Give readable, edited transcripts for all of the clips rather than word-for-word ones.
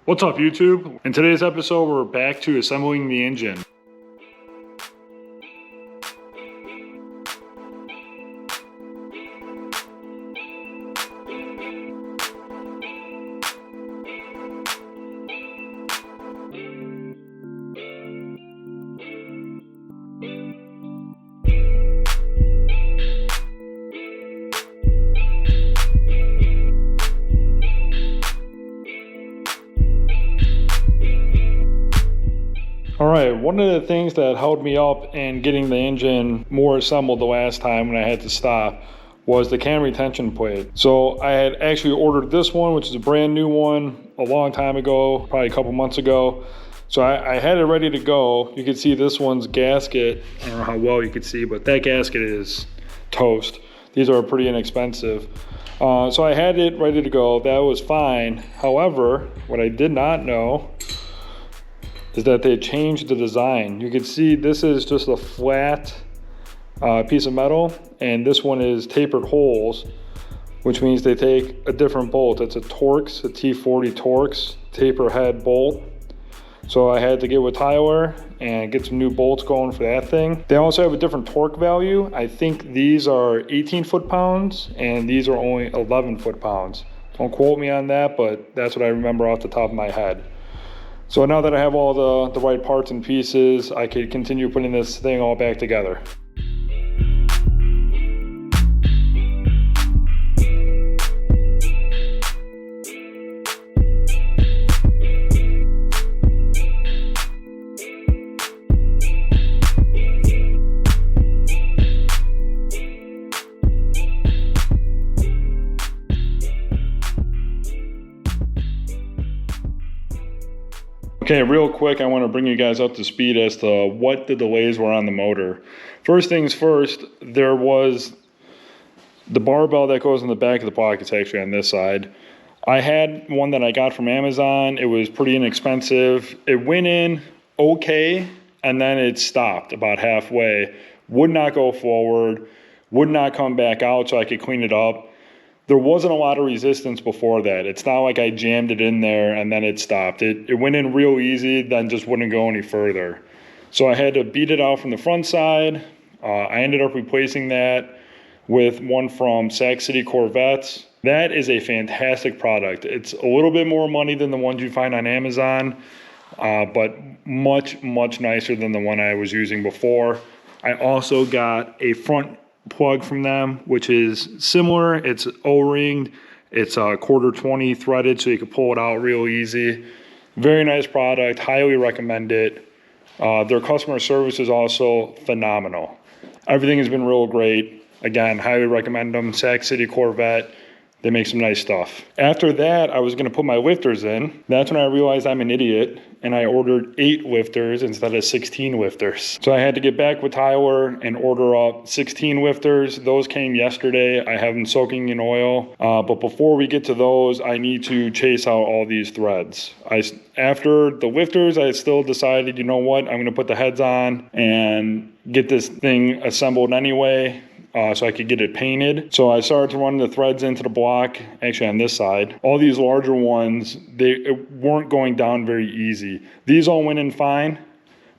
What's up, YouTube? In today's episode, we're back to assembling the engine. Alright, one of the things that held me up in getting the engine more assembled the last time when I had to stop was the cam retention plate. So I had actually ordered this one, which is a brand new one, a long time ago, probably a couple months ago. So I had it ready to go. You can see this one's gasket. I don't know how well you can see, but that gasket is toast. These are pretty inexpensive. So I had it ready to go. That was fine. However, what I did not know is that they changed the design. You can see this is just a flat piece of metal, and this one is tapered holes, which means they take a different bolt. It's a Torx, a T40 Torx taper head bolt. So I had to get with Tyler and get some new bolts going for that thing. They also have a different torque value. I think these are 18 foot-pounds and these are only 11 foot-pounds. Don't quote me on that, but that's what I remember off the top of my head. So now that I have all the right parts and pieces, I could continue putting this thing all back together. Okay, real quick, I want to bring you guys up to speed as to what the delays were on the motor. First things first, there was the barbell that goes in the back of the block. It's actually on this side. I had one that I got from Amazon. It was pretty inexpensive. It went in okay, and then it stopped about halfway. Would not go forward, would not come back out so I could clean it up. There wasn't a lot of resistance before that. It's not like I jammed it in there and then it stopped. It went in real easy, then just wouldn't go any further. So I had to beat it out from the front side. I ended up replacing that with one from Sac City Corvettes. That is a fantastic product. It's a little bit more money than the ones you find on Amazon, but much, much nicer than the one I was using before. I also got a front plug from them, which is similar. It's O-ringed, it's a 1/4-20 threaded, so you can pull it out real easy. Very nice product, highly recommend it. Their customer service is also phenomenal. Everything has been real great. Again, highly recommend them. Sac City Corvette, they make some nice stuff. After that, I was gonna put my lifters in. That's when I realized I'm an idiot and I ordered 8 lifters instead of 16 lifters. So I had to get back with Tyler and order up 16 lifters. Those came yesterday. I have them soaking in oil. But before we get to those, I need to chase out all these threads. After the lifters, I still decided, you know what, I'm gonna put the heads on and get this thing assembled anyway. So I could get it painted. So I started to run the threads into the block, actually on this side. All these larger ones, they weren't going down very easy. These all went in fine,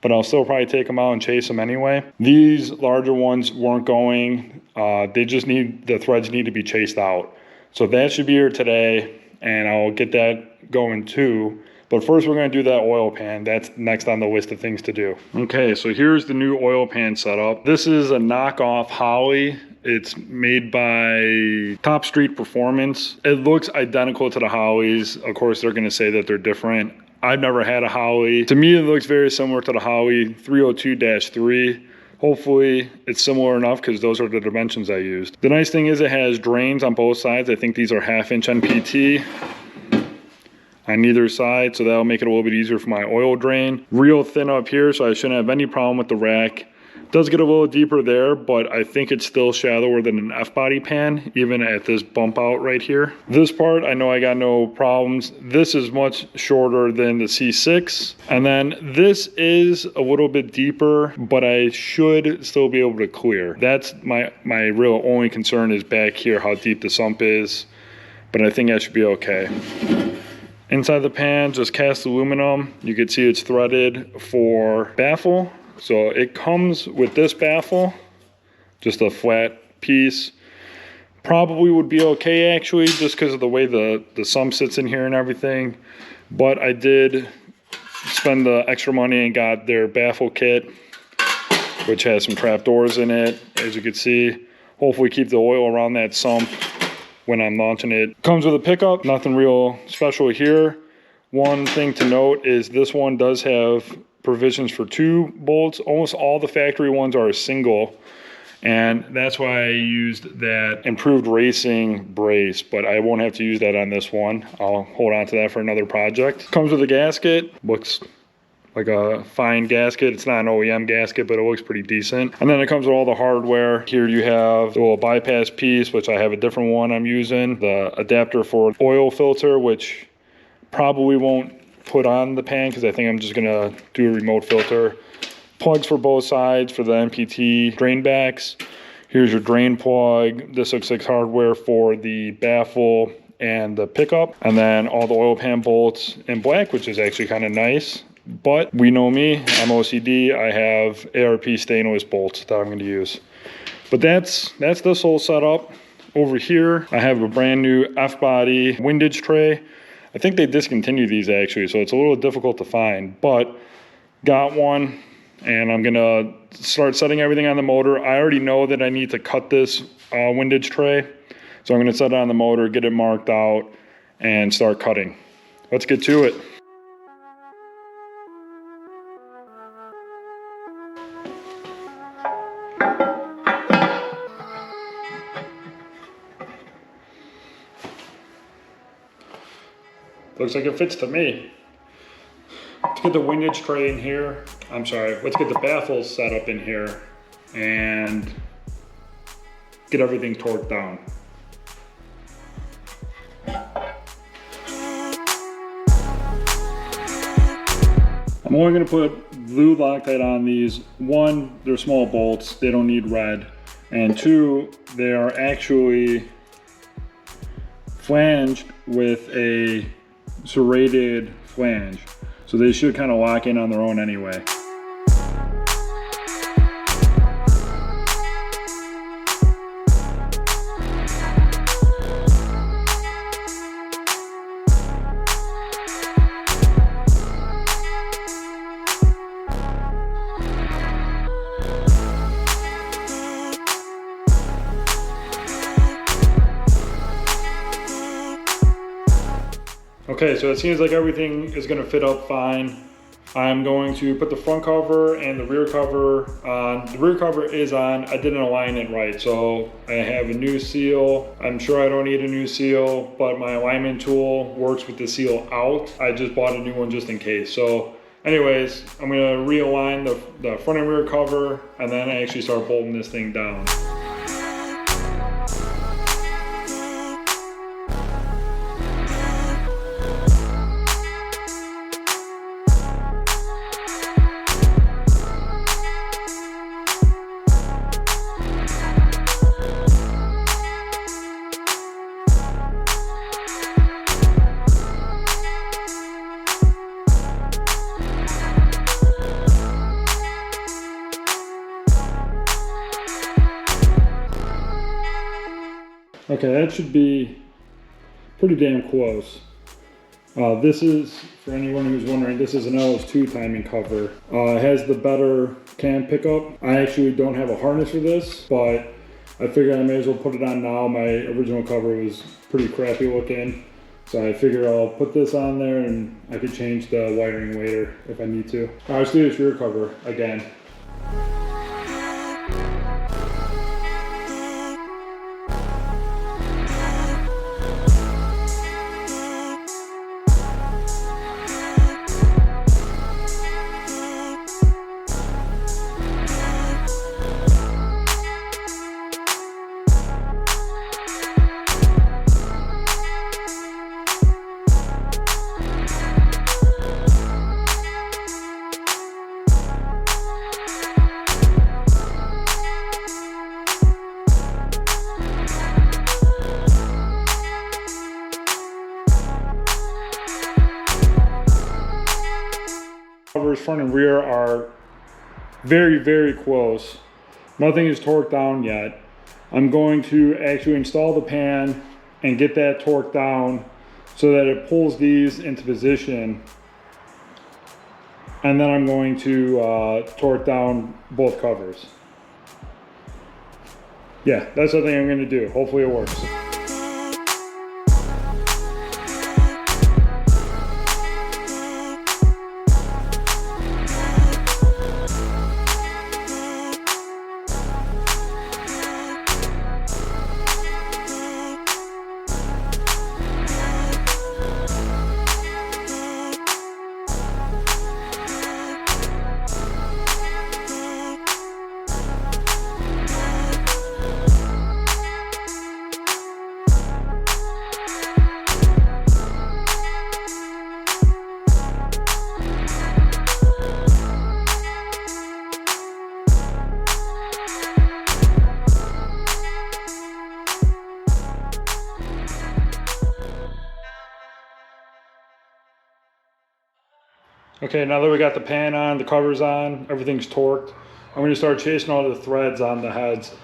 but I'll still probably take them out and chase them anyway. These larger ones weren't going. The threads need to be chased out. So that should be here today, and I'll get that going too. But first we're gonna do that oil pan. That's next on the list of things to do. Okay, so here's the new oil pan setup. This is a knockoff Holley. It's made by Top Street Performance. It looks identical to the Holleys. Of course, they're gonna say that they're different. I've never had a Holley. To me, it looks very similar to the Holley 302-3. Hopefully it's similar enough because those are the dimensions I used. The nice thing is it has drains on both sides. I think these are 1/2-inch NPT on either side, so that'll make it a little bit easier for my oil drain. Real thin up here, so I shouldn't have any problem with the rack. It does get a little deeper there, but I think it's still shallower than an F-body pan, even at this bump out right here. This part, I know I got no problems. This is much shorter than the C6. And then this is a little bit deeper, but I should still be able to clear. That's my real only concern is back here, how deep the sump is, but I think I should be okay. Inside the pan, just cast aluminum. You can see it's threaded for baffle. So it comes with this baffle, just a flat piece. Probably would be okay actually, just because of the way the sump sits in here and everything. But I did spend the extra money and got their baffle kit, which has some trap doors in it, as you can see. Hopefully keep the oil around that sump when I'm launching it. Comes with a pickup, nothing real special here. One thing to note is this one does have provisions for 2 bolts. Almost all the factory ones are a single, and that's why I used that improved racing brace, but I won't have to use that on this one. I'll hold on to that for another project. Comes with a gasket, looks like a fine gasket. It's not an OEM gasket, but it looks pretty decent. And then it comes with all the hardware. Here you have the little bypass piece, which I have a different one I'm using. The adapter for oil filter, which probably won't put on the pan because I think I'm just gonna do a remote filter. Plugs for both sides for the MPT drain backs. Here's your drain plug. This looks like hardware for the baffle and the pickup. And then all the oil pan bolts in black, which is actually kind of nice. But we know me, I'm OCD. I have ARP stainless bolts that I'm going to use. But that's this whole setup. Over here, I have a brand new F-body windage tray. I think they discontinued these actually, so it's a little difficult to find. But got one, and I'm going to start setting everything on the motor. I already know that I need to cut this windage tray. So I'm going to set it on the motor, get it marked out, and start cutting. Let's get to it. Looks like it fits to me. Let's get the windage tray in here. I'm sorry, let's get the baffles set up in here and get everything torqued down. I'm only gonna put blue Loctite on these. 1, they're small bolts, they don't need red. And 2, they are actually flanged with a serrated flange. So they should kind of lock in on their own anyway. Okay, so it seems like everything is going to fit up fine. I'm going to put the front cover and the rear cover on. The rear cover is on. I didn't align it right, so I have a new seal. I'm sure I don't need a new seal, but my alignment tool works with the seal out. I just bought a new one just in case. So anyways, I'm going to realign the front and rear cover, and then I actually start bolting this thing down. Okay, that should be pretty damn close. This is, for anyone who's wondering, this is an LS2 timing cover. It has the better cam pickup. I actually don't have a harness for this, but I figured I may as well put it on now. My original cover was pretty crappy looking, so I figured I'll put this on there and I could change the wiring later if I need to. All right, let's do this rear cover again. Covers front and rear are very, very close. Nothing is torqued down yet. I'm going to actually install the pan and get that torqued down so that it pulls these into position. And then I'm going to torque down both covers. Yeah, that's the thing I'm going to do. Hopefully it works. Okay, now that we got the pan on, the covers on, everything's torqued, I'm going to start chasing all the threads on the heads.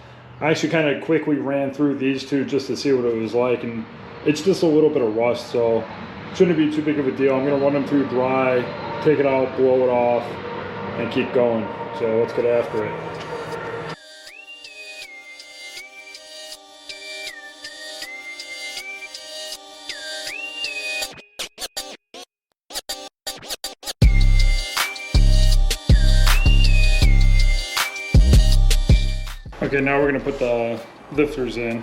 I actually kind of quickly ran through these two just to see what it was like, and it's just a little bit of rust, so it shouldn't be too big of a deal. I'm going to run them through dry, take it out, blow it off, and keep going. So let's get after it. Okay, now we're going to put the lifters in.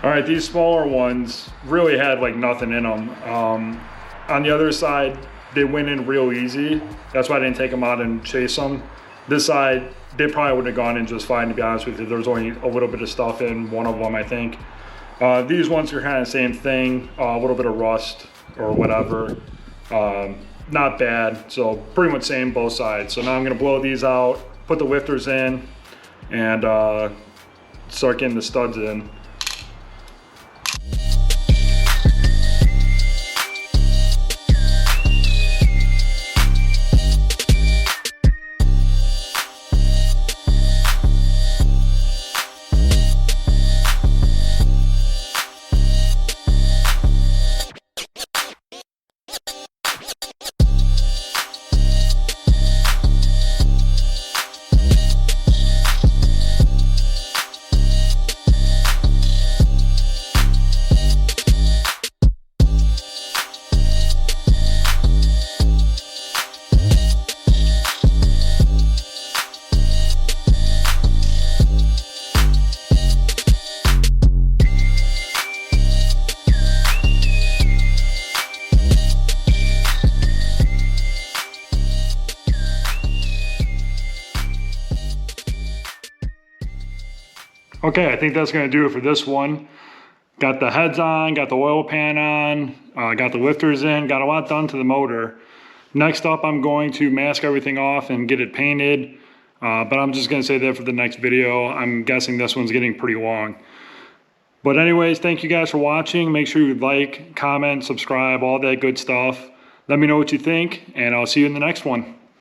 All right, these smaller ones really had like nothing in them. On the other side, they went in real easy. That's why I didn't take them out and chase them. This side, they probably would have gone in just fine, to be honest with you. There was only a little bit of stuff in one of them, I think. These ones are kind of the same thing, a little bit of rust or whatever. Not bad, so pretty much same both sides. So now I'm gonna blow these out, put the lifters in, and start getting the studs in. Okay, I think that's gonna do it for this one. Got the heads on, got the oil pan on, got the lifters in, got a lot done to the motor. Next up, I'm going to mask everything off and get it painted. But I'm just gonna say that for the next video. I'm guessing this one's getting pretty long. But anyways, thank you guys for watching. Make sure you like, comment, subscribe, all that good stuff. Let me know what you think, and I'll see you in the next one.